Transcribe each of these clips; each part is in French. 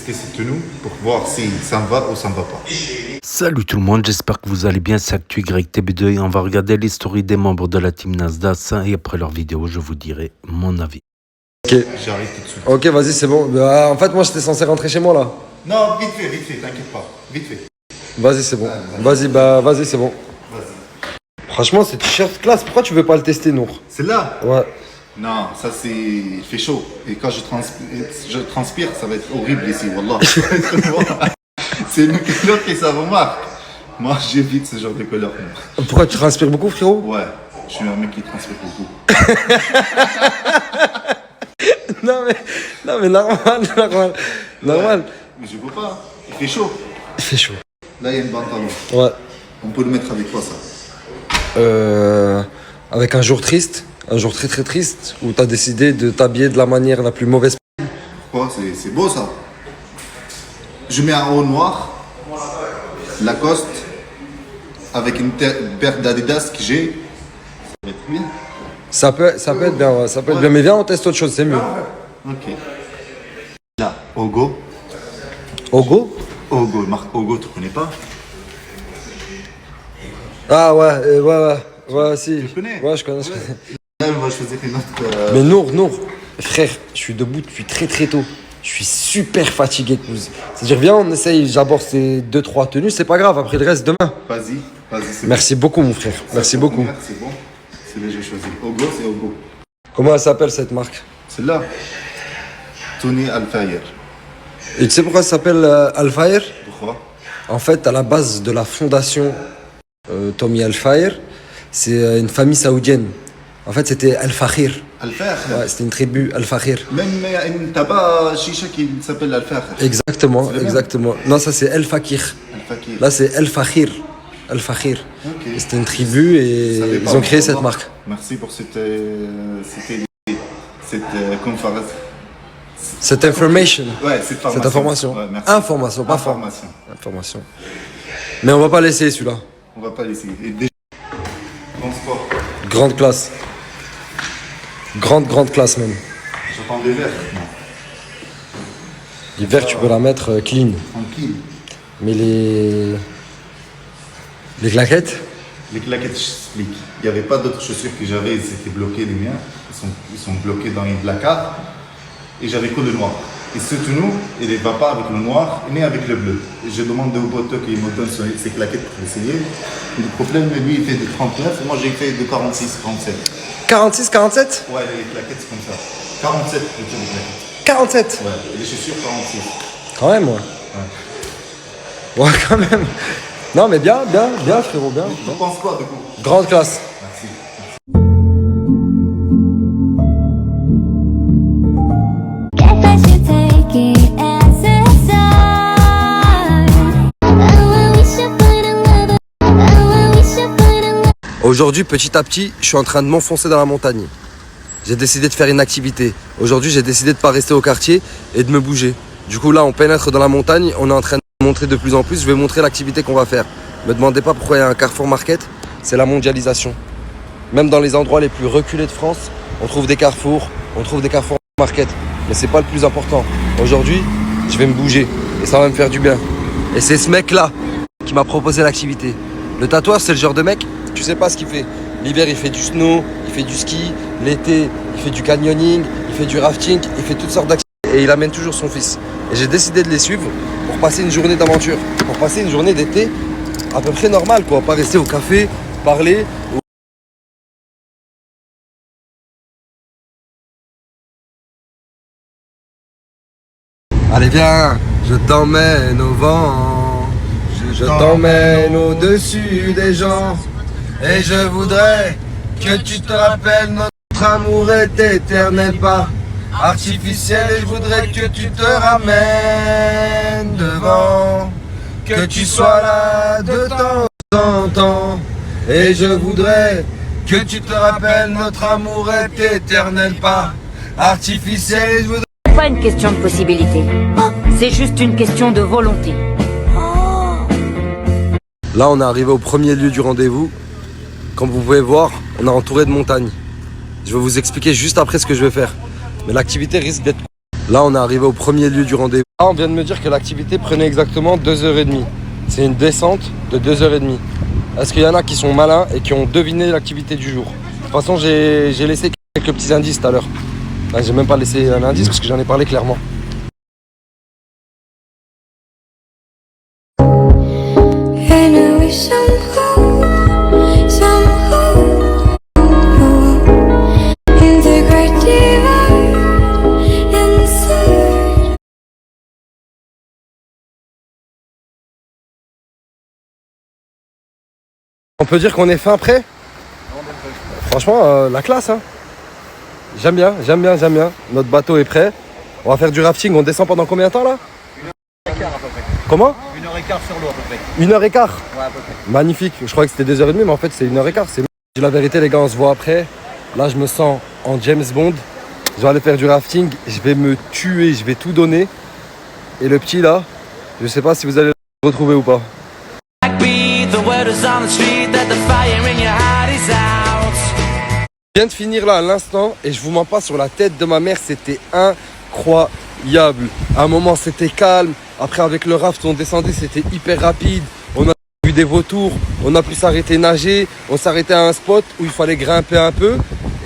tester cette tenue pour voir si ça me va ou ça me va pas. Salut tout le monde, j'espère que vous allez bien, c'est ActuYTB2 et on va regarder les stories des membres de la team Nasdaq et après leur vidéo, je vous dirai mon avis. Ok, J'arrive tout de suite. ok, vas-y, c'est bon. Bah, en fait, moi, j'étais censé rentrer chez moi, là. Non, vite fait, t'inquiète pas. Vite fait. Vas-y, c'est bon. Vas-y, c'est bon. Franchement, ce t-shirt classe, pourquoi tu veux pas le tester, Nour? C'est là? Ouais. Non, ça c'est... Il fait chaud. Et quand je transpire, ça va être horrible ici, wallah. C'est une couleur qui ça remarque. Moi, j'évite ce genre de couleur. Pourquoi tu transpires beaucoup, frérot? Ouais, je suis un mec qui transpire beaucoup. Non, mais normal. Mais je peux pas. Il fait chaud. Il fait chaud. Là, il y a une pantalon. Ouais. On peut le mettre avec quoi, ça? Avec un jour triste, un jour très très triste, où t'as décidé de t'habiller de la manière la plus mauvaise. Pourquoi? C'est beau, ça. Je mets un haut noir, Lacoste, avec une paire d'Adidas que j'ai. Ça va être bien. Ça peut être bien, ouais, ça peut être bien. Mais viens, on teste autre chose, c'est mieux. Ok. Là, Ogo. Ogo? Ogo, marque Ogo, tu connais pas? Ah ouais, si. Tu connais? Ouais, je connais. Là, on va choisir une autre. Mais Nour, frère, je suis debout depuis très très tôt. Je suis super fatigué, Kouz. C'est-à-dire, viens, on essaye, j'aborde ces 2-3 tenues, c'est pas grave, après le reste demain. Vas-y, c'est Merci beaucoup, mon frère. Merci beaucoup. C'est bon. C'est là que j'ai choisi. Ogo, c'est Ogo. Comment elle s'appelle cette marque? Celle-là, Tony Alfayer. Et tu sais pourquoi ça s'appelle Al-Fayr? Pourquoi? En fait, à la base de la fondation Tommy Al-Fayr, c'est une famille saoudienne. En fait, c'était Al-Fakhir. Alfayer. Ouais, c'était une tribu Al-Fakhir. Même il y a une tabac chicha qui s'appelle Alfayer. Exactement. Non, ça c'est Al-Fakir. Al-Fakir. Là, c'est Al-Fakhir. Al-Fakhir. Ok. Et c'était une tribu et ils ont créé cette marque. Merci pour cette conférence. Cette information. Ouais, cette information. Ouais, merci. Information, pas Information. information. Mais on va pas laisser celui-là. On va pas laisser. Et déjà, bon sport. Grande classe. Grande classe même. J'entends des verres. L'hiver, tu peux la mettre clean. Tranquille. Mais les claquettes, Les claquettes, je t'explique. Il n'y avait pas d'autres chaussures que j'avais, ils étaient bloqués, les miens. Ils sont bloqués dans les placards. Et j'avais que le noir. Et ce tenue, il ne va pas avec le noir, ni avec le bleu. Et je demande au poteau qu'il me donne ses claquettes pour essayer. Et le problème, lui, il fait de 39, et moi j'ai fait de 46, 47. 46, 47? Ouais, les claquettes, c'est comme ça. 47, plutôt, les claquettes. 47? Ouais, et les chaussures, 46. Quand même, ouais. Ouais, quand même. Non, mais bien, frérot, bien. Tu penses quoi, du coup? Grande classe. Merci. Aujourd'hui, petit à petit, je suis en train de m'enfoncer dans la montagne. J'ai décidé de faire une activité. Aujourd'hui, j'ai décidé de ne pas rester au quartier et de me bouger. Du coup, là, on pénètre dans la montagne. On est en train de montrer de plus en plus. Je vais montrer l'activité qu'on va faire. Ne me demandez pas pourquoi il y a un Carrefour Market. C'est la mondialisation. Même dans les endroits les plus reculés de France, on trouve des carrefours, on trouve des Carrefour Market. Mais c'est pas le plus important. Aujourd'hui, je vais me bouger et ça va me faire du bien. Et c'est ce mec-là qui m'a proposé l'activité. Le tatoueur, c'est le genre de mec, tu sais pas ce qu'il fait. L'hiver, il fait du snow, il fait du ski. L'été, il fait du canyoning, il fait du rafting, il fait toutes sortes d'activités. Et il amène toujours son fils. Et j'ai décidé de les suivre pour passer une journée d'aventure. Pour passer une journée d'été à peu près normale, quoi. Pas rester au café, parler. Allez, viens, je t'emmène au vent. Je t'emmène au-dessus des gens. Et je voudrais que tu te rappelles, notre amour est éternel, pas artificiel. Et je voudrais que tu te ramènes devant, que tu sois là de temps en temps. Et je voudrais que tu te rappelles, notre amour est éternel, pas artificiel. Et je voudrais... C'est pas une question de possibilité. C'est juste une question de volonté. Là, on est arrivé au premier lieu du rendez-vous. Comme vous pouvez voir, on est entouré de montagnes. Je vais vous expliquer juste après ce que je vais faire. Mais l'activité risque d'être... Là, on est arrivé au premier lieu du rendez-vous. Là, on vient de me dire que l'activité prenait exactement 2h30. C'est une descente de 2h30. Est-ce qu'il y en a qui sont malins et qui ont deviné l'activité du jour? De toute façon, j'ai laissé quelques petits indices tout à l'heure. Enfin, j'ai même pas laissé un indice parce que j'en ai parlé clairement. On peut dire qu'on est fin prêt? Franchement, la classe, hein. J'aime bien. Notre bateau est prêt. On va faire du rafting. On descend pendant combien de temps là? 1h15 à peu près. Comment? 1h15 sur l'eau à peu près. 1h15. Ouais, à peu près. Magnifique. Je croyais que c'était 2h30, mais en fait c'est 1h15. C'est la vérité, les gars, on se voit après. Là, je me sens en James Bond. Je vais aller faire du rafting. Je vais me tuer. Je vais tout donner. Et le petit là, je sais pas si vous allez le retrouver ou pas. Je viens de finir là à l'instant et je vous mens pas, sur la tête de ma mère, c'était incroyable. À un moment c'était calme, après avec le raft on descendait, c'était hyper rapide. On a vu des vautours, on a pu s'arrêter nager, on s'arrêtait à un spot où il fallait grimper un peu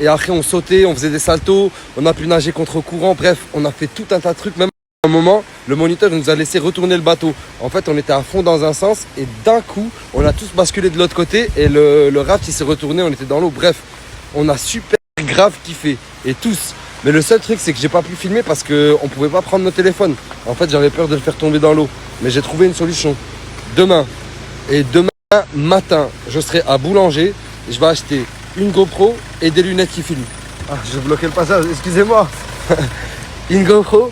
et après on sautait, on faisait des saltos, on a pu nager contre courant, bref on a fait tout un tas de trucs. Même à un moment le moniteur nous a laissé retourner le bateau. En fait on était à fond dans un sens et d'un coup on a tous basculé de l'autre côté et le raft il s'est retourné, on était dans l'eau. Bref, on a super grave kiffé et tous. Mais le seul truc c'est que j'ai pas pu filmer parce qu'on pouvait pas prendre nos téléphones. En fait j'avais peur de le faire tomber dans l'eau. Mais j'ai trouvé une solution. Demain matin je serai à Boulanger. Je vais acheter une GoPro et des lunettes qui filment. Ah, j'ai bloqué le passage, excusez-moi. Une GoPro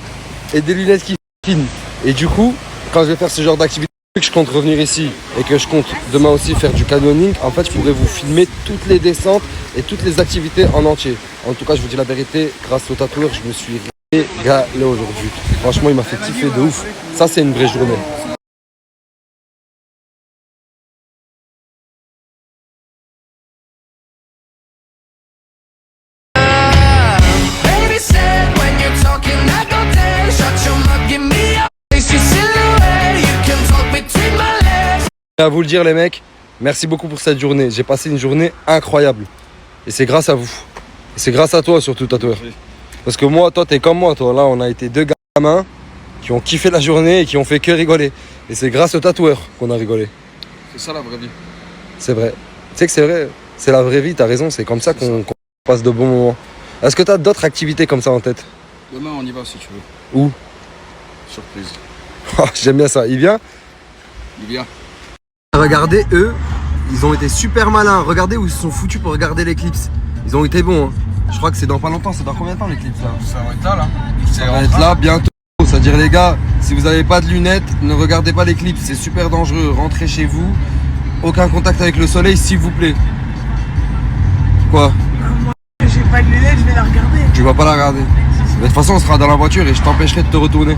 et des lunettes qui filment. Et du coup, quand je vais faire ce genre d'activité, que je compte revenir ici et que je compte demain aussi faire du canyoning, en fait je pourrais vous filmer toutes les descentes et toutes les activités en entier. En tout cas je vous dis la vérité, grâce au tatoueur je me suis régalé aujourd'hui. Franchement il m'a fait kiffer de ouf. Ça c'est une vraie journée. À vous le dire les mecs, merci beaucoup pour cette journée. J'ai passé une journée incroyable. Et c'est grâce à vous. Et c'est grâce à toi surtout, tatoueur. Parce que moi, toi, t'es comme moi, toi. Là, on a été deux gamins qui ont kiffé la journée et qui ont fait que rigoler. Et c'est grâce au tatoueur qu'on a rigolé. C'est ça la vraie vie. C'est vrai. Tu sais que c'est vrai. C'est la vraie vie, t'as raison. C'est comme ça qu'on passe de bons moments. Est-ce que t'as d'autres activités comme ça en tête? Demain on y va si tu veux. Où? Surprise. Oh, j'aime bien ça. Il vient? Il vient. Regardez, eux, ils ont été super malins. Regardez où ils se sont foutus pour regarder l'éclipse. Ils ont été bons. Hein. Je crois que c'est dans pas longtemps. C'est dans combien de temps l'éclipse là? Ça va être là, là. Ça va être là bientôt. C'est-à-dire les gars, si vous n'avez pas de lunettes, ne regardez pas l'éclipse. C'est super dangereux. Rentrez chez vous. Aucun contact avec le soleil, s'il vous plaît. Quoi? Moi, j'ai pas de lunettes, je vais la regarder. Tu vas pas la regarder. Mais de toute façon, on sera dans la voiture et je t'empêcherai de te retourner.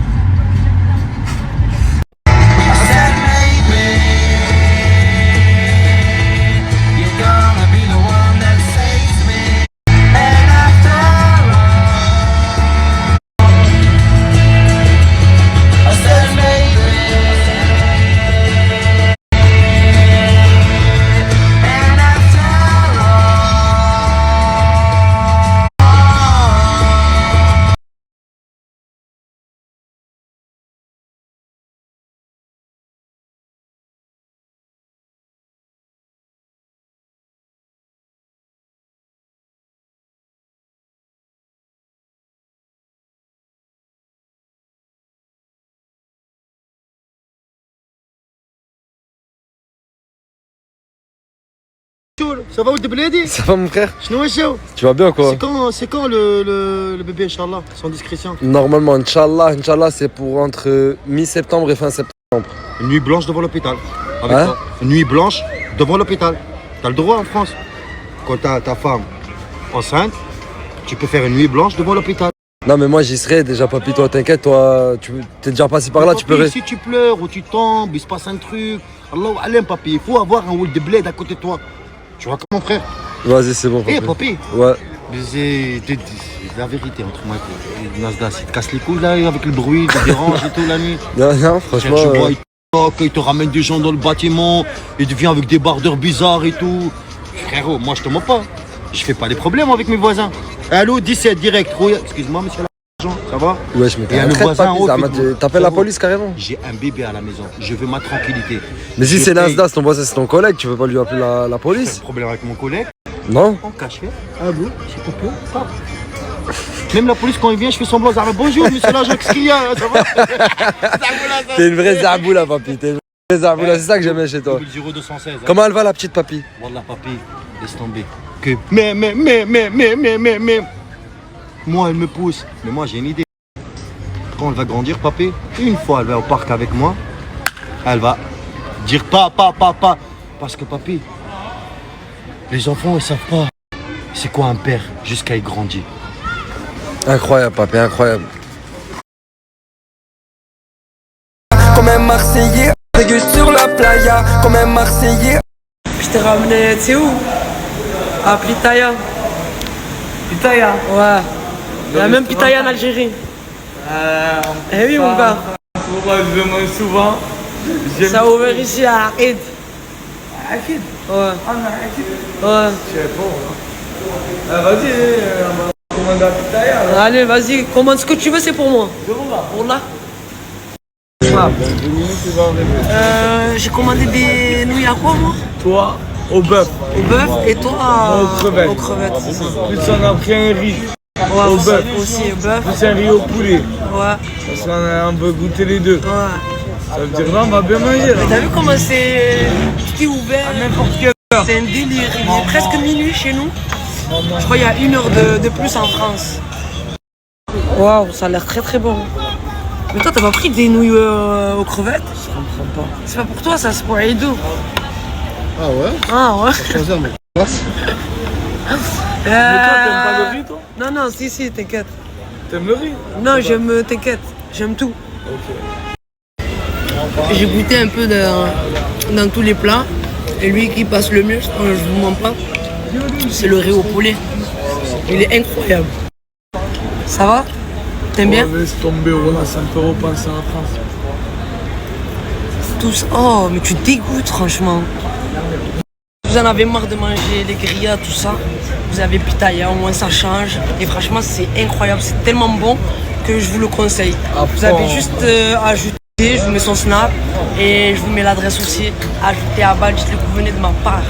Ça va ولد بلادي؟ Ça va mon frère? شنو شو؟ Tu vas bien quoi? C'est quand le bébé Inch'Allah, sans discrétion? Normalement, Inch'Allah, c'est pour entre mi-septembre et fin septembre. Une nuit blanche devant l'hôpital. Avec Hein? toi. Une nuit blanche devant l'hôpital. T'as le droit en France. Quand t'as ta femme enceinte, tu peux faire une nuit blanche devant l'hôpital. Non mais moi j'y serai déjà papy, toi t'inquiète, toi tu t'es déjà passé par là, tu peux... Si tu pleures ou tu tombes, il se passe un truc, Allah alam papi, il faut avoir un ولد de bled à côté de toi. Tu vois comment frère? Vas-y c'est bon Eh papy. papi, Ouais. Mais c'est la vérité entre moi et Nasdaq. Il te casse les couilles là avec le bruit, il te dérange et tout la nuit. Non, franchement. Tu vois, il te ramène des gens dans le bâtiment, il te vient avec des bardeurs bizarres et tout. Frérot, moi je te mens pas. Je fais pas des problèmes avec mes voisins. Allô, 17 direct. Excuse-moi, monsieur l'agent, ça va? Wesh, mais Il y a le voisin en haut. t'appelles la police carrément. J'ai un bébé à la maison. Je veux ma tranquillité. Mais si Je c'est paye. Nasdaq, c'est ton voisin, c'est ton collègue, tu veux pas lui appeler la J'ai un police? problème avec mon collègue. Non? En cachette. Allô, s'il te plaît. Pas. Même la police, quand il vient, je fais semblant. Bonjour, monsieur l'agent, qu'est-ce qu'il y a? Ça va? T'es une vraie zarboula, papy. T'es une vraie zarboula, c'est ça que j'aimais chez toi. 0216. Comment elle va, la petite papy? Wallah, papi, laisse tomber. Que. Mais. Moi, elle me pousse. Mais moi, j'ai une idée. Quand elle va grandir, papi, une fois, elle va au parc avec moi. Elle va dire pas. Parce que, papi, les enfants, ils savent pas. C'est quoi un père jusqu'à il grandit. Incroyable, papy, incroyable. Comme un Marseillais, régulier sur la playa. Comme un Marseillais. Je t'ai ramené, tu sais où? À Pitaya. Pitaya. Ouais. Il y a même Pitaya en Algérie. Eh oui, mon gars. Je mange souvent. Ça a ouvert ici à Aïd. Akid. Ouais. Ah non, Akid. Ouais. Je sais pas. Vas-y, on va commander à Pitaya. là. Allez, vas-y, commande ce que tu veux, c'est pour moi. Pour là. J'ai commandé des nouilles à quoi, moi? Toi, au bœuf. Au bœuf et toi Aux crevettes. Aux crevettes, c'est ça. Plus on a pris un riz. Ouais, Au aussi, bœuf. aussi, au bœuf. Plus un riz au poulet. Ouais, Parce qu'on veut goûter les deux. ouais. Ça veut dire là, on va bien manger là. T'as vu comment c'est tout est ouvert? À n'importe quelle heure. C'est un délire. Il est presque minuit chez nous. Je crois qu'il y a 1 heure de plus en France. Waouh, ça a l'air très très bon. Mais toi, t'as pas pris des nouilles aux crevettes? Je comprends pas. C'est pas pour toi, ça, c'est pour Aïdou. Ah ouais? Ah ouais? Choisir mes places. Mais toi, t'aimes pas le riz, toi? Non, non, si, t'inquiète. T'aimes le riz? Non, t'inquiète, j'aime tout. J'ai goûté un peu dans tous les plats. Et lui qui passe le mieux, je vous mens pas, c'est le riz au poulet. Il est incroyable. Ça va? T'aimes bien? Oh, laisse tomber, voilà, ça me fait repenser en France. Tous. Oh, mais tu dégoûtes, franchement. Vous en avez marre de manger les grillades, tout ça. Vous avez Pitaya, au moins ça change. Et franchement, c'est incroyable, c'est tellement bon que je vous le conseille. Vous avez juste ajouté, je vous mets son snap et je vous mets l'adresse aussi. Ajoutez à balle, dites-le que vous venez de ma part.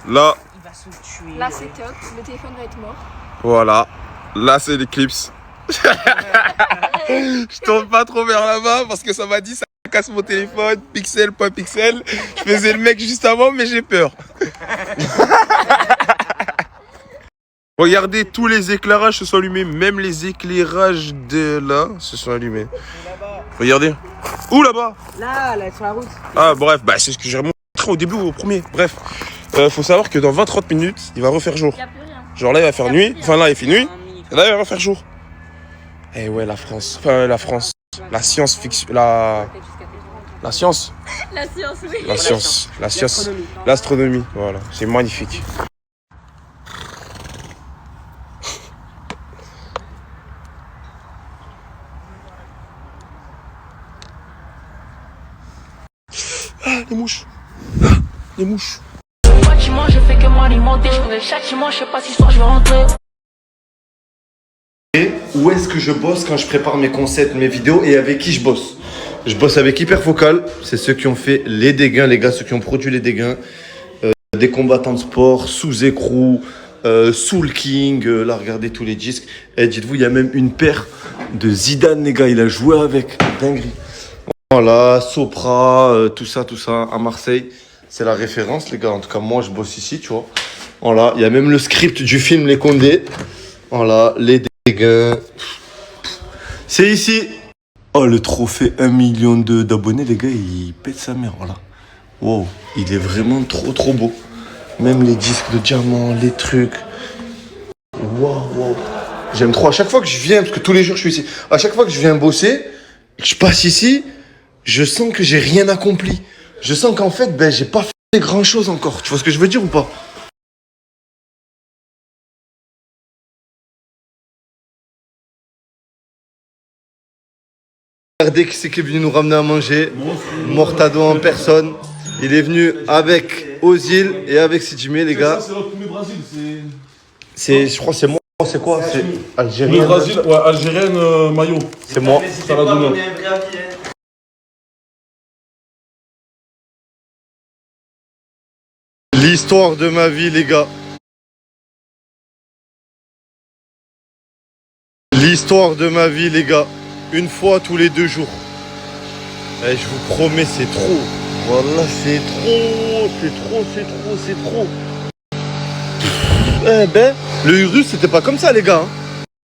Là, Là c'est cut, le téléphone va être mort. voilà. Là, c'est l'éclipse. Je tourne pas trop vers là-bas parce que ça m'a dit ça casse mon téléphone, pixel, pas pixel. Je faisais le mec juste avant, mais j'ai peur. Regardez, tous les éclairages se sont allumés, même les éclairages de là se sont allumés. Regardez. Où là-bas? Là, sur la route. Ah bref, bah c'est ce que j'ai montré au début, au premier. Bref, faut savoir que dans 20-30 minutes, il va refaire jour. Genre là, il va faire nuit. Enfin là, il fait nuit. Et là, il va refaire jour. Eh ouais, la France. Enfin, la France. La science-fiction. La science. La science, oui. La science. La science. L'astronomie. Voilà, c'est magnifique. Ah, les mouches. Ah, les mouches. Bâtiment, je fais que m'alimenter. Je connais le châtiment, je sais pas si ce soir je vais rentrer. Et où est-ce que je bosse quand je prépare mes concepts, mes vidéos et avec qui je bosse? Je bosse avec Hyperfocal, c'est ceux qui ont fait les dégâts, les gars, ceux qui ont produit les dégâts. Des combattants de sport, sous écrou, Soul King, là regardez tous les disques. Et dites-vous, il y a même une paire de Zidane, les gars, il a joué avec, dinguerie. Voilà, Sopra, tout ça à Marseille. C'est la référence, les gars. En tout cas, moi, je bosse ici, tu vois. Voilà, il y a même le script du film Les Condés. Voilà, les dégâts. C'est ici. Oh, le trophée 1 million d'abonnés, les gars, il pète sa mère, voilà. Wow, il est vraiment trop beau. Même les disques de diamant, les trucs. Waouh. J'aime trop. À chaque fois que je viens, parce que tous les jours je suis ici, à chaque fois que je viens bosser, que je passe ici, je sens que j'ai rien accompli. Je sens qu'en fait, ben, j'ai pas fait grand chose encore. Tu vois ce que je veux dire ou pas? Regardez qui c'est qui est venu nous ramener à manger. Mortado en personne. Il est venu avec Ozil et avec Sidjimé, les gars. C'est notre premier Brésil, C'est, je crois que c'est moi. C'est quoi? C'est algérien. Le Brésil, ouais, algérienne maillot. C'est moi. Ça va donner. L'histoire de ma vie, les gars. L'histoire de ma vie, les gars. Une fois tous les 2 jours. Et je vous promets, c'est trop. Voilà, c'est trop. C'est trop. Eh ben, le Urus, c'était pas comme ça, les gars.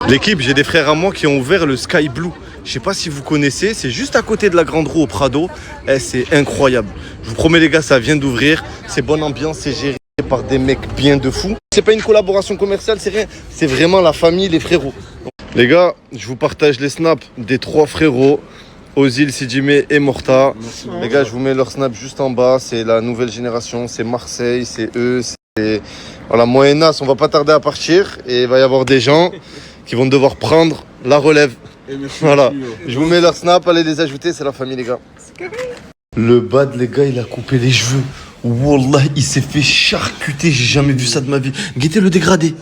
L'équipe, j'ai des frères à moi qui ont ouvert le Sky Blue. Je sais pas si vous connaissez, c'est juste à côté de la Grande Roue au Prado. Eh, c'est incroyable. Je vous promets, les gars, ça vient d'ouvrir. C'est bonne ambiance, c'est géré par des mecs bien de fous. C'est pas une collaboration commerciale, c'est rien. C'est vraiment la famille, les frérots. Les gars, je vous partage les snaps des 3 frérots. Ozil, Sidjimé et Morta. Les gars, je vous mets leur snap juste en bas. C'est la nouvelle génération, c'est Marseille, c'est eux, c'est... Voilà, Moenas, on va pas tarder à partir. Et il va y avoir des gens qui vont devoir prendre la relève. Voilà, je vous mets leur snap, allez les ajouter, c'est la famille, les gars. Le bad, les gars, il a coupé les cheveux. Wallah, il s'est fait charcuter, j'ai jamais vu ça de ma vie. Guettez le dégradé.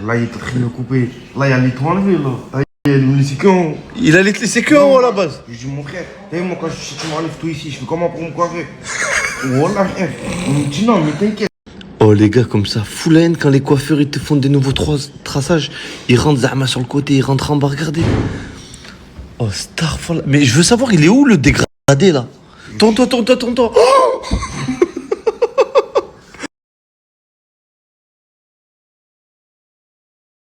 Là, il est en train de couper. Là, il a les tout enlevé, là. Il a laissé que en haut. Il allait te laisser que en haut à la base. Je dis, mon frère, t'as vu, moi, quand si tu m'enlèves tout ici, je fais comment pour me coiffer? Wallah, frère. On me dit non, mais t'inquiète. Oh les gars, comme ça, full haine quand les coiffeurs ils te font des nouveaux traçages. Ils rentrent Zahma sur le côté, ils rentrent en bas, regardez. Oh, Starfall. Mais je veux savoir, il est où le dégradé là? Tourne-toi.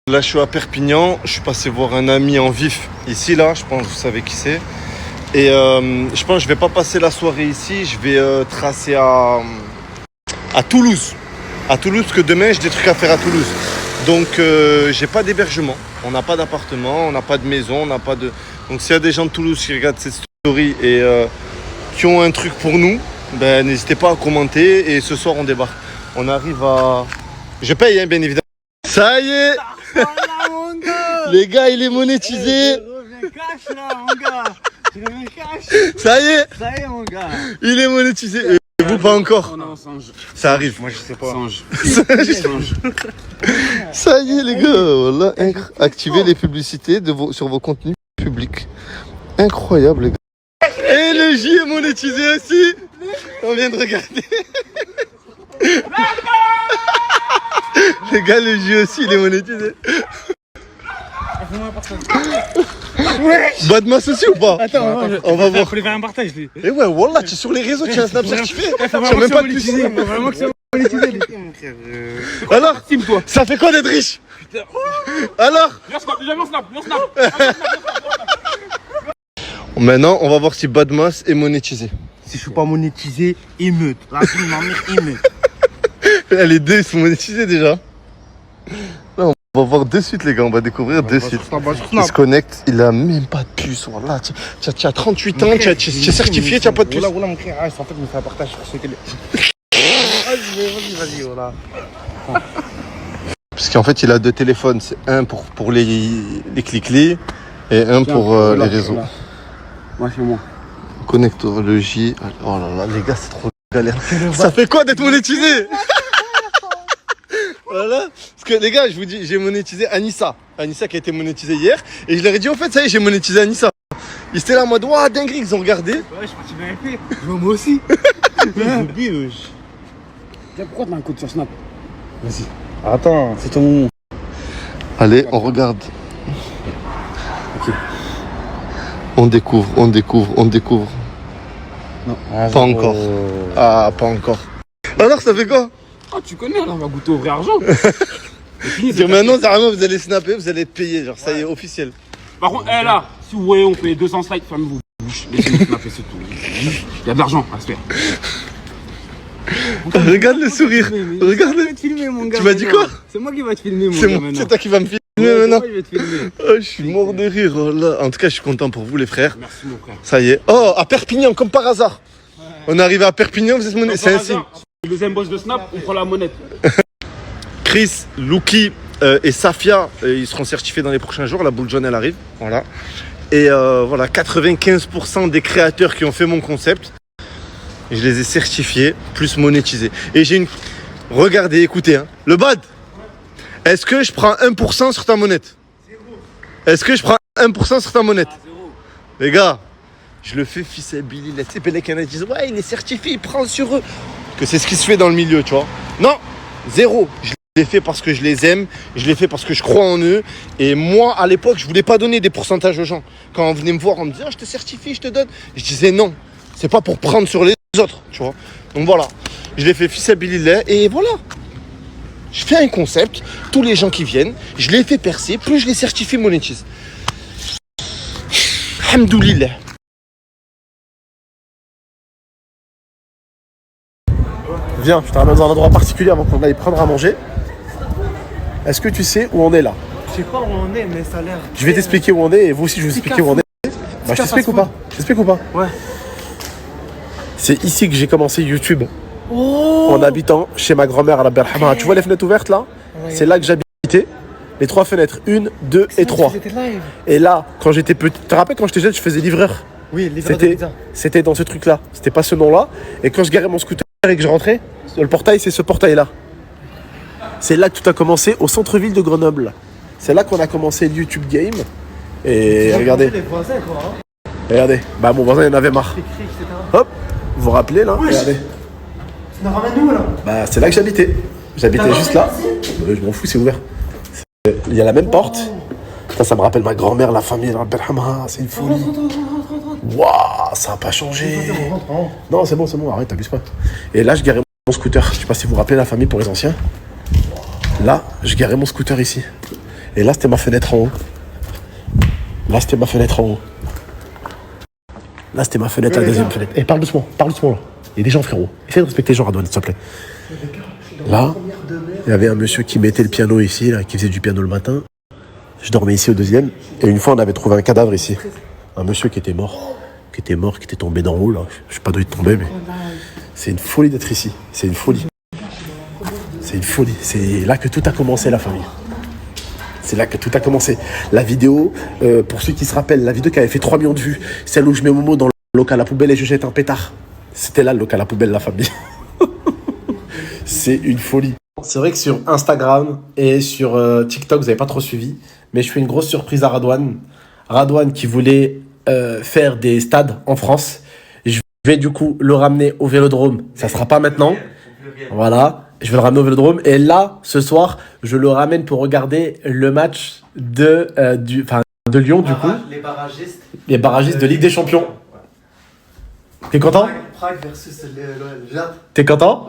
Oh là, je suis à Perpignan, je suis passé voir un ami en vif ici, là, je pense que vous savez qui c'est. Et je pense que je vais pas passer la soirée ici, je vais tracer à Toulouse. À Toulouse, parce que demain, j'ai des trucs à faire à Toulouse. Donc, j'ai pas d'hébergement, on n'a pas d'appartement, on n'a pas de maison, on n'a pas de... Donc, s'il y a des gens de Toulouse qui regardent cette story et qui ont un truc pour nous, ben, n'hésitez pas à commenter. Et ce soir, on débarque. On arrive à... Je paye, hein, bien évidemment. Ça y est. Les gars, il est monétisé. Ça y est, mon gars. Il est monétisé. Et vous, pas encore? Ça arrive. Moi, je sais pas. Ça y est, les gars. Voilà. Activez les publicités sur vos contenus publics. Incroyable, les gars. Et le J est monétisé aussi. On vient de regarder. Les gars, le J aussi, il est monétisé. Badmas aussi ou pas? Attends, on va voir. Faut les faire un partage. Et ouais, wallah, tu es sur les réseaux, tu as un Snap certifié. Tu as même pas de plus. Vraiment que c'est monétisé. Alors, ça fait quoi d'être riche? Alors maintenant, on va voir si Badmas est monétisé. Si je suis pas monétisé, émeute. La vie de ma mère, émeute. Les deux, ils sont monétisés déjà. Là, on va voir de suite, les gars. On va découvrir de suite. Il se connecte. Il a même pas de puce. Voilà. Tu as 38 ans, tu es certifié, tu n'as pas de puce. Voilà, mon frère. En fait, je me fais un partage sur ce télé. Vas-y, voilà. Parce qu'en fait, il a 2 téléphones. C'est un pour les clics-lis et un pour les réseaux. Ouais, c'est moi. Connecteur, le J. Oh là là, les gars, c'est trop galère. Ça fait quoi d'être monétisé? Voilà. Parce que les gars, je vous dis, j'ai monétisé Anissa. Anissa qui a été monétisée hier. Et je leur ai dit, en fait, ça y est, j'ai monétisé Anissa. Ils étaient là en mode, waouh, dinguerie, ils ont regardé. Ouais, je suis bien fait. Moi aussi. Pourquoi t'as un code sur Snap? Vas-y. Attends, c'est ton moment. Allez, on regarde. Ok. On découvre. Non. Pas encore. Ah, pas encore. Alors, ça fait quoi? Ah, tu connais, là, on va goûter au vrai argent. Dire maintenant, carrément, vous allez snapper, vous allez être payé. Genre, ça y est, officiel. Par contre, là, si vous voyez, on fait 200 slides, fermez-vous. Laissez-nous snapper, c'est tout. Il y a de l'argent à se faire. Regarde le sourire. Regarde le. Filmer, mon gars. Tu m'as dit quoi? C'est moi qui va te filmer, mon gars. C'est toi qui vas me filmer maintenant. Oh, je suis mort de rire. Oh là. En tout cas, je suis content pour vous, les frères. Merci, mon frère. Ça y est. Oh, à Perpignan, comme par hasard. On est arrivé à Perpignan, vous êtes monnaie. C'est un signe. Le deuxième boss de Snap, on prend la monnaie. Chris, Luki et Safia, ils seront certifiés dans les prochains jours. La boule jaune, elle arrive. Voilà. Et voilà, 95% des créateurs qui ont fait mon concept, je les ai certifiés, plus monétisés. Et j'ai une... Regardez, écoutez, hein. Le bad. Est-ce que je prends 1% sur ta monnaie? Est-ce que je prends 1% sur ta monnaie? Les gars, je le fais fils à Billy. Tu sais, les Canadiens disent, ouais, il est certifié, il prend sur eux. Que c'est ce qui se fait dans le milieu, tu vois. Non, zéro. Je l'ai fait parce que je les aime, je l'ai fait parce que je crois en eux. Et moi, à l'époque, je voulais pas donner des pourcentages aux gens. Quand on venait me voir, on me disait, je te certifie, je te donne. Je disais non, c'est pas pour prendre sur les autres, tu vois. Donc voilà, je l'ai fait fils à Billy et voilà. Je fais un concept, tous les gens qui viennent, je les fais percer, plus je les certifie, monétise. Alhamdoulilah. Viens, je te ramène dans un endroit particulier avant qu'on aille prendre à manger. Est-ce que tu sais où on est là? Je sais pas où on est, mais ça a l'air. Je vais t'expliquer où on est et vous aussi je vais vous expliquer où on est. Bah, je t'explique ou pas? Je t'explique ou pas? Ouais. C'est ici que j'ai commencé YouTube. Oh, en habitant chez ma grand-mère à la Berhama. Tu vois les fenêtres ouvertes là? Ouais. C'est là que j'habitais. Les 3 fenêtres, 1, 2 et 3. Et là, quand j'étais petit, tu te rappelles quand j'étais jeune, je faisais livreur. Oui, livreur de pizza. C'était dans ce truc-là. C'était pas ce nom-là. Et quand je garais mon scooter et que je rentrais, le portail, c'est ce portail-là. C'est là que tout a commencé, au centre-ville de Grenoble. C'est là qu'on a commencé le YouTube Game. Et regardez. Les voisins, quoi, hein. Regardez. Bah, mon voisin, il en avait marre. Hop, vous vous rappelez là? Oui, regardez. Tu nous ramènes où là? Bah, c'est là que j'habitais. J'habitais juste là. Je m'en fous, c'est ouvert. Il y a la même porte. Ça me rappelle ma grand-mère, la famille, la Berhama. C'est une folie. Waouh, ça n'a pas changé. Non, c'est bon, arrête, t'abuse pas. Et là, je garais mon scooter. Je sais pas si vous vous rappelez la famille pour les anciens. Là, je garais mon scooter ici. Et là, c'était ma fenêtre en haut. Là, c'était ma fenêtre en haut. Là, c'était ma fenêtre, la deuxième fenêtre. Et parle doucement là. Il y a des gens, frérot. Essaye de respecter les gens, Radouane, s'il te plaît. Là, il y avait un monsieur qui mettait le piano ici, là, qui faisait du piano le matin. Je dormais ici au deuxième. Et une fois, on avait trouvé un cadavre ici. Un monsieur qui était mort, qui était tombé d'en haut, là. Je sais pas d'où il est tombé, mais c'est une folie d'être ici. C'est une folie. C'est là que tout a commencé, la famille. C'est là que tout a commencé. La vidéo, pour ceux qui se rappellent, la vidéo qui avait fait 3 millions de vues, celle où je mets Momo dans le local à poubelle et je jette un pétard. C'était là le local à poubelle, la famille. C'est une folie. C'est vrai que sur Instagram et sur TikTok, vous n'avez pas trop suivi, mais je fais une grosse surprise à Radouane. Radouane qui voulait faire des stades en France. Je vais du coup le ramener au Vélodrome. Ça ne sera pas maintenant. Voilà. Je vais le ramener au Vélodrome. Et là, ce soir, je le ramène pour regarder le match de Lyon, du coup. Les barragistes de Ligue des Champions. T'es content? Prague versus l'OL. T'es content?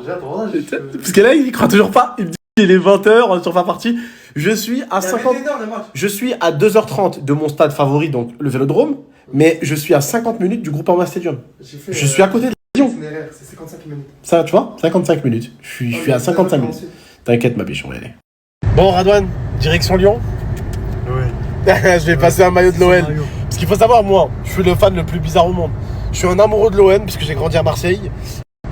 Parce que là, il croit toujours pas. Il me dit il est 20h, on est sur la partie. Je suis à 2h30 de mon stade favori, donc le Vélodrome. Mais je suis à 50 minutes du Groupama Stadium. Je suis à côté de Lyon. C'est 55 minutes. Ça, tu vois, 55 minutes. Je suis à 55 minutes. T'inquiète, ma biche, on va y aller. Bon, Radouane, direction Lyon. Ouais. Je vais passer un maillot de l'OL. Parce qu'il faut savoir, moi, je suis le fan le plus bizarre au monde. Je suis un amoureux de l'OM, parce que j'ai grandi à Marseille.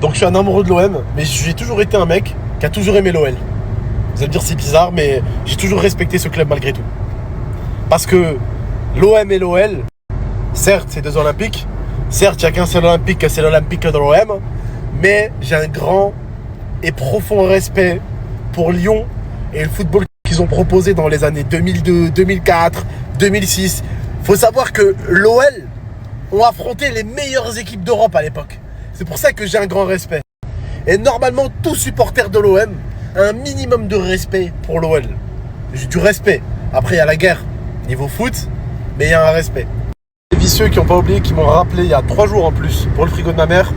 Donc je suis un amoureux de l'OM, mais j'ai toujours été un mec qui a toujours aimé l'OL. Vous allez me dire c'est bizarre, mais j'ai toujours respecté ce club malgré tout. Parce que l'OM et l'OL, certes, c'est 2 Olympiques. Certes, il n'y a qu'un seul Olympique, c'est l'Olympique de l'OM. Mais j'ai un grand et profond respect pour Lyon et le football qu'ils ont proposé dans les années 2002, 2004, 2006. Il faut savoir que l'OL ont affronté les meilleures équipes d'Europe à l'époque. C'est pour ça que j'ai un grand respect. Et normalement, tout supporter de l'OM a un minimum de respect pour l'OL. J'ai du respect. Après, il y a la guerre niveau foot, mais il y a un respect. Les vicieux qui n'ont pas oublié, qui m'ont rappelé il y a 3 jours en plus pour le frigo de ma mère,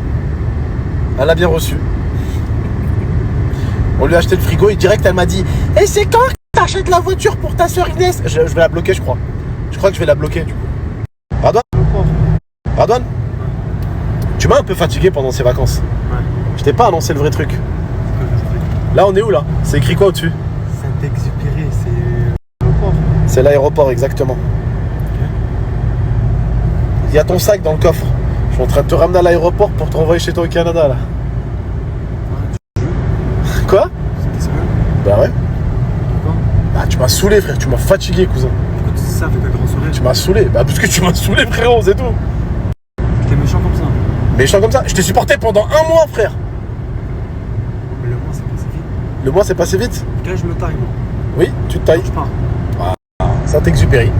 elle a bien reçu. On lui a acheté le frigo et direct elle m'a dit « Et c'est quand que t'achètes la voiture pour ta soeur Inès ?» Je vais la bloquer, je crois. Je crois que je vais la bloquer du coup. Radouane ? Tu m'as un peu fatigué pendant ces vacances. Je t'ai pas annoncé le vrai truc. Là, on est où là? C'est écrit quoi au-dessus? Saint-Exupéry, c'est l'aéroport. C'est l'aéroport, exactement. Il y a ton sac dans le coffre. Je suis en train de te ramener à l'aéroport pour te renvoyer chez toi au Canada là. Quoi? C'était sérieux? Bah ouais. Pourquoi? Bah tu m'as saoulé frère, tu m'as fatigué cousin. Pourquoi tu dis ça avec un grand sourire? Tu m'as saoulé, bah parce que tu m'as saoulé frérot, c'est tout. T'es méchant comme ça. Méchant comme ça, je t'ai supporté pendant un mois frère. Mais le mois c'est passé vite. Le mois c'est passé vite? Là je me taille moi. Oui, tu te tailles. Je pars. Saint-Exupéry.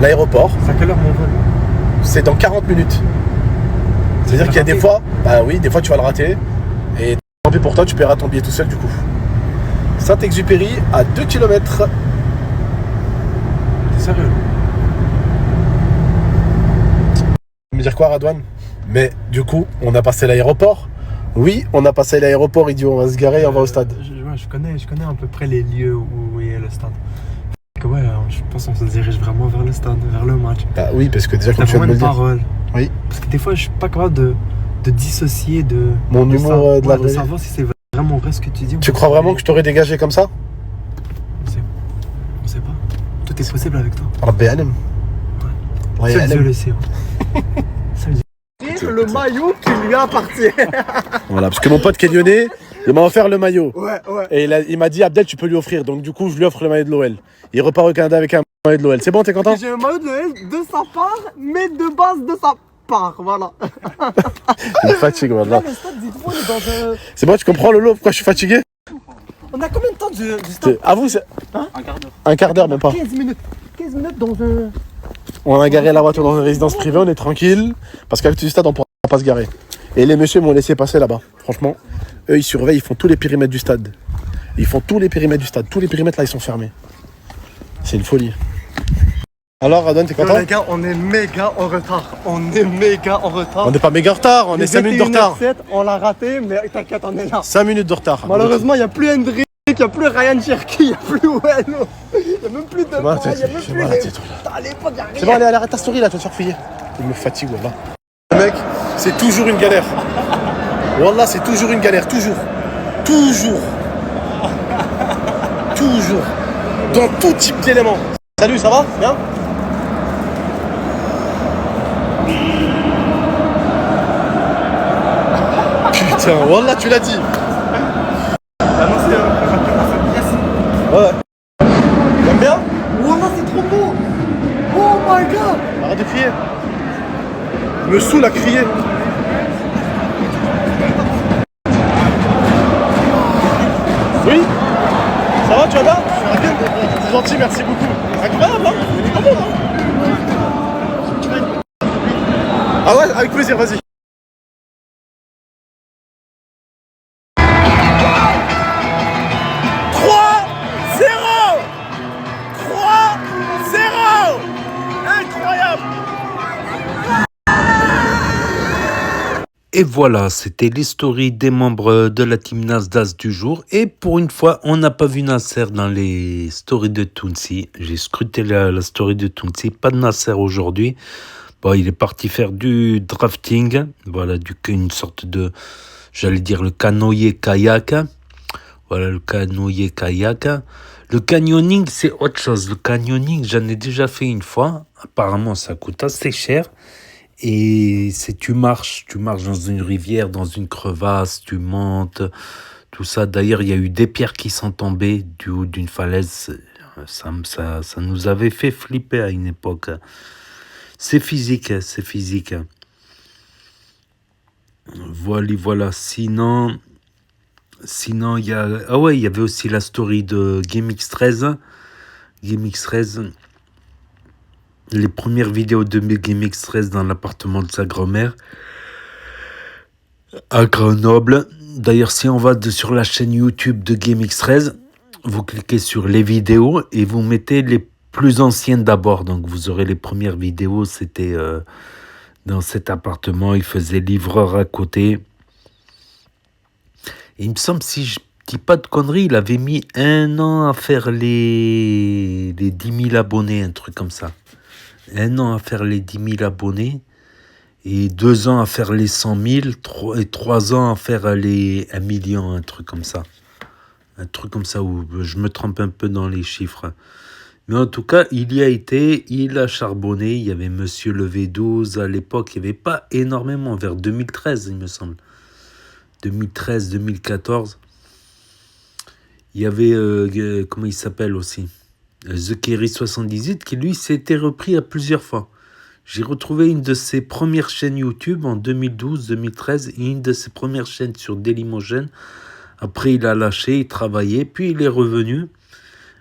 L'aéroport. C'est à quelle heure mon vol? C'est dans 40 minutes. C'est-à-dire qu'il y a des fois, bah oui, des fois tu vas le rater. Et tant pis pour toi, tu paieras ton billet tout seul du coup. Saint-Exupéry à 2 km. T'es sérieux? Tu veux me dire quoi Radouane? Mais du coup, on a passé l'aéroport. Oui, on a passé l'aéroport, idiot, on va se garer et on va au stade. Je connais à peu près les lieux où il y a le stade. Ouais, je pense qu'on se dirige vraiment vers le stade, vers le match. Bah oui, parce que déjà, t'as comme tu viens de me vraiment le dire. parole. Oui. Parce que des fois, je suis pas capable de dissocier de mon humour de la de vraie. savoir si c'est vraiment vrai ce que tu dis. Tu crois vraiment que je t'aurais dégagé comme ça? On sait pas. Tout est possible avec toi. Rabbi Alem. Ouais. Seul Dieu le sait. Seul Dieu. Le maillot qui lui appartient. Voilà, parce que mon pote qui est lyonnais, il m'a offert le maillot. Ouais. Et il m'a dit, Abdel, tu peux lui offrir. Donc du coup, je lui offre le maillot de l'OL. Il repart au Canada avec un maillot de l'OL. C'est bon, t'es content? J'ai un maillot de l'OL de sa part, mais de base de sa part. Voilà. Il me fatigue, voilà. Là, le stade, dites-moi, on est dans un... C'est bon, tu comprends, Lolo, pourquoi je suis fatigué? On a combien de temps du stade? À vous, c'est... Hein? Un quart d'heure, même pas. 15 minutes. 15 minutes dans un... On a garé la voiture dans une résidence privée, on est tranquille. Parce qu'avec du stade, on pourra pas se garer. Et les messieurs m'ont laissé passer là-bas. Franchement, eux, ils surveillent, ils font tous les périmètres du stade. Ils font tous les périmètres du stade. Tous les périmètres, là, ils sont fermés. C'est une folie. Alors, Radon, t'es content? Les gars, on est méga en retard. On n'est pas méga en retard, on est 5 minutes de retard. 7, on l'a raté, mais t'inquiète, on est là. 5 minutes de retard. Malheureusement, il n'y a plus Hendrik, il n'y a plus Ryan Cherki, il n'y a plus Weno. Il n'y a même plus de C'est bon, c'est bon, allez, arrête ta story là, tu vas te faire fouiller. Il me fatigue, voilà. Mec, c'est toujours une galère. Wallah, c'est toujours une galère, toujours. Toujours. Dans tout type d'éléments. Salut, ça va? Bien? Putain, Wallah, tu l'as dit. Ouais. T'aimes bien? Wallah, c'est trop beau. Oh my god. Arrête de crier. Me saoule à crier. Oui? Ça va, tu vas bien? C'est gentil, merci beaucoup. Incroyable, hein? Ah bon, hein? Ah ouais, avec plaisir, vas-y. Et voilà, c'était l'historie des membres de la team Nasdaq du jour. Et pour une fois, on n'a pas vu Nasser dans les stories de Tounsi. J'ai scruté la story de Tounsi, pas de Nasser aujourd'hui. Bon, il est parti faire du drafting. Voilà, une sorte de, j'allais dire, le canoë-kayak. Voilà, le canoë-kayak. Le canyoning, c'est autre chose. Le canyoning, j'en ai déjà fait une fois. Apparemment, ça coûte assez cher. Et tu marches dans une rivière, dans une crevasse, tu montes, tout ça. D'ailleurs, il y a eu des pierres qui sont tombées du haut d'une falaise. Ça nous avait fait flipper à une époque. C'est physique. Voilà. Sinon, il y a... Ah ouais, il y avait aussi la story de GameX13. Les premières vidéos de GameX13 dans l'appartement de sa grand-mère à Grenoble. D'ailleurs, si on va sur la chaîne YouTube de GameX13, vous cliquez sur les vidéos et vous mettez les plus anciennes d'abord. Donc, vous aurez les premières vidéos. C'était dans cet appartement. Il faisait livreur à côté. Et il me semble, si je dis pas de conneries, il avait mis 1 an à faire les 10 000 abonnés, un truc comme ça. 1 an à faire les 10 000 abonnés. Et 2 ans à faire les 100 000, et 3 ans à faire les 1 million, un truc comme ça. Un truc comme ça où je me trompe un peu dans les chiffres. Mais en tout cas, il y a été, il a charbonné. Il y avait Monsieur le V12 à l'époque. Il n'y avait pas énormément, vers 2013, il me semble. 2013, 2014. Il y avait, comment il s'appelle aussi, The Kerry 78, qui lui s'était repris à plusieurs fois. J'ai retrouvé une de ses premières chaînes YouTube en 2012-2013 et une de ses premières chaînes sur Dailymotion. Après, il a lâché, il travaillait, puis il est revenu.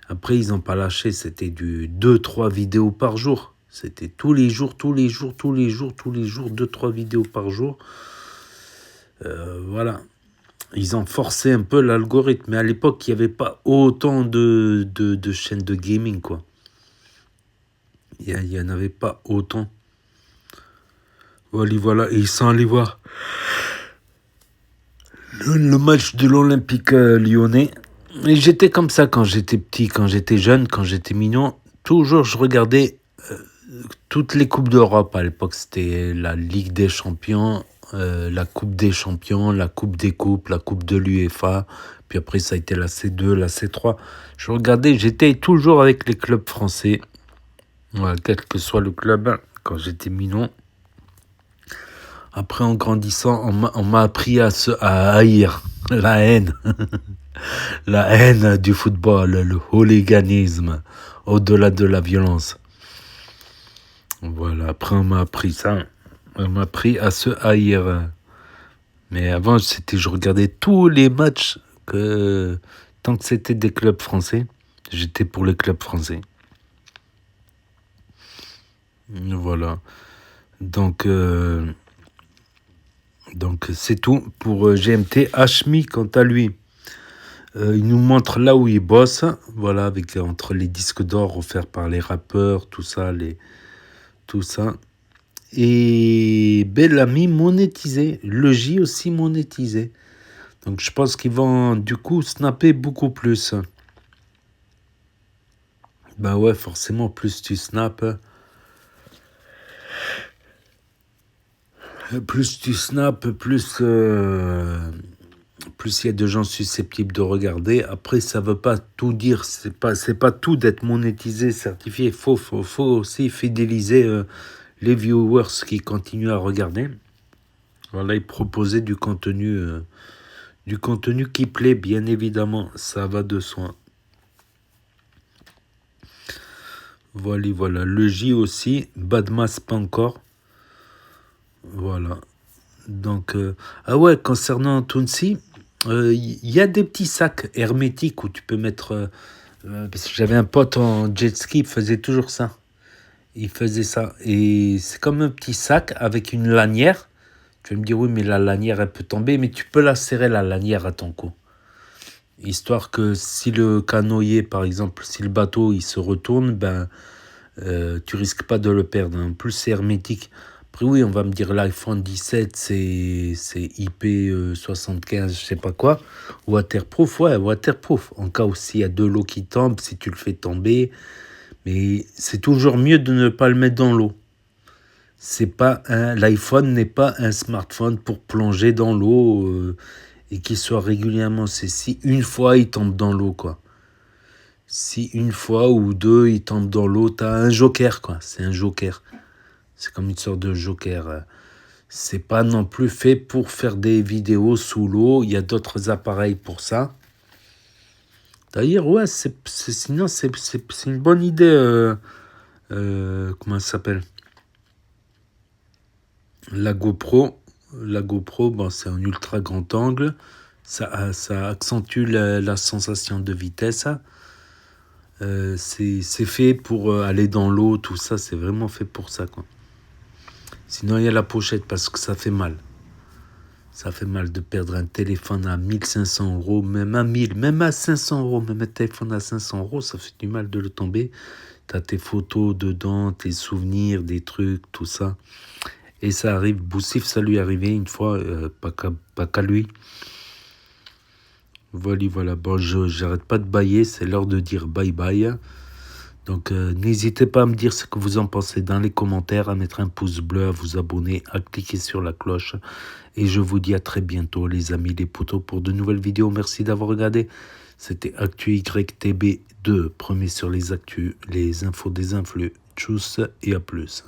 Après, ils n'ont pas lâché, c'était du 2-3 vidéos par jour. C'était tous les jours, 2-3 vidéos par jour. Voilà. Ils ont forcé un peu l'algorithme. Mais à l'époque, il n'y avait pas autant de chaînes de gaming, quoi. Il n'y en avait pas autant. Voilà. Et ils sont allés voir le match de l'Olympique lyonnais. Et j'étais comme ça quand j'étais petit, quand j'étais jeune, quand j'étais mignon. Toujours, je regardais toutes les Coupes d'Europe. À l'époque, c'était la Ligue des Champions, la Coupe des Champions, la Coupe des Coupes, la Coupe de l'UEFA. Puis après, ça a été la C2, la C3. Je regardais, j'étais toujours avec les clubs français. Voilà, quel que soit le club, quand j'étais mignon. Après, en grandissant, on m'a appris à haïr la haine. La haine du football, le hooliganisme, au-delà de la violence. Voilà, après on m'a appris ça. On m'a appris à se haïr. Mais avant, je regardais tous les matchs, tant que c'était des clubs français, j'étais pour les clubs français. Voilà. Donc c'est tout pour GMT. Hashmi, quant à lui, il nous montre là où il bosse, voilà, entre les disques d'or offerts par les rappeurs, tout ça. Et Bellamy monétisé, le J aussi monétisé. Donc je pense qu'ils vont du coup snapper beaucoup plus. Bah ouais, forcément, plus tu snaps, plus il y a de gens susceptibles de regarder. Après, ça veut pas tout dire. C'est pas tout d'être monétisé, certifié. Il faut aussi fidéliser les viewers qui continuent à regarder. Voilà, et proposer du contenu qui plaît, bien évidemment. Ça va de soi. Voilà. Le J aussi. Badmas pas encore. Voilà. Donc, ah ouais, concernant Tounsi, il y a des petits sacs hermétiques où tu peux mettre... parce que j'avais un pote en jet ski, il faisait toujours ça. Il faisait ça. Et c'est comme un petit sac avec une lanière. Tu vas me dire, oui, mais la lanière, elle peut tomber, mais tu peux la serrer, la lanière, à ton cou. Histoire que si le canoë, par exemple, si le bateau, il se retourne, tu risques pas de le perdre. En plus, c'est hermétique. Après, oui, on va me dire l'iPhone 17, c'est IP75, je sais pas quoi. Waterproof, ouais, waterproof. En cas où s'il y a de l'eau qui tombe, si tu le fais tomber. Mais c'est toujours mieux de ne pas le mettre dans l'eau. L'iPhone n'est pas un smartphone pour plonger dans l'eau et qu'il soit régulièrement. C'est si une fois il tombe dans l'eau, quoi. Si une fois ou deux il tombe dans l'eau, t'as un joker, quoi. C'est un joker. C'est comme une sorte de joker. C'est pas non plus fait pour faire des vidéos sous l'eau. Il y a d'autres appareils pour ça. D'ailleurs, ouais, sinon, c'est une bonne idée. Comment ça s'appelle ? La GoPro, c'est en ultra grand angle. Ça accentue la sensation de vitesse. C'est fait pour aller dans l'eau, tout ça. C'est vraiment fait pour ça, quoi. Sinon, il y a la pochette parce que ça fait mal. Ça fait mal de perdre un téléphone à 1500 €, même à 1000, même à 500 €. Même un téléphone à 500 € ça fait du mal de le tomber. Tu as tes photos dedans, tes souvenirs, des trucs, tout ça. Et ça arrive. Boussif, ça lui est arrivé une fois, pas qu'à lui. Voilà. Bon, j'arrête pas de bailler, c'est l'heure de dire bye bye. Donc n'hésitez pas à me dire ce que vous en pensez dans les commentaires, à mettre un pouce bleu, à vous abonner, à cliquer sur la cloche. Et je vous dis à très bientôt les amis, les potos, pour de nouvelles vidéos. Merci d'avoir regardé. C'était Actu YTB2, premier sur les actus, les infos des influx. Tchuss et à plus.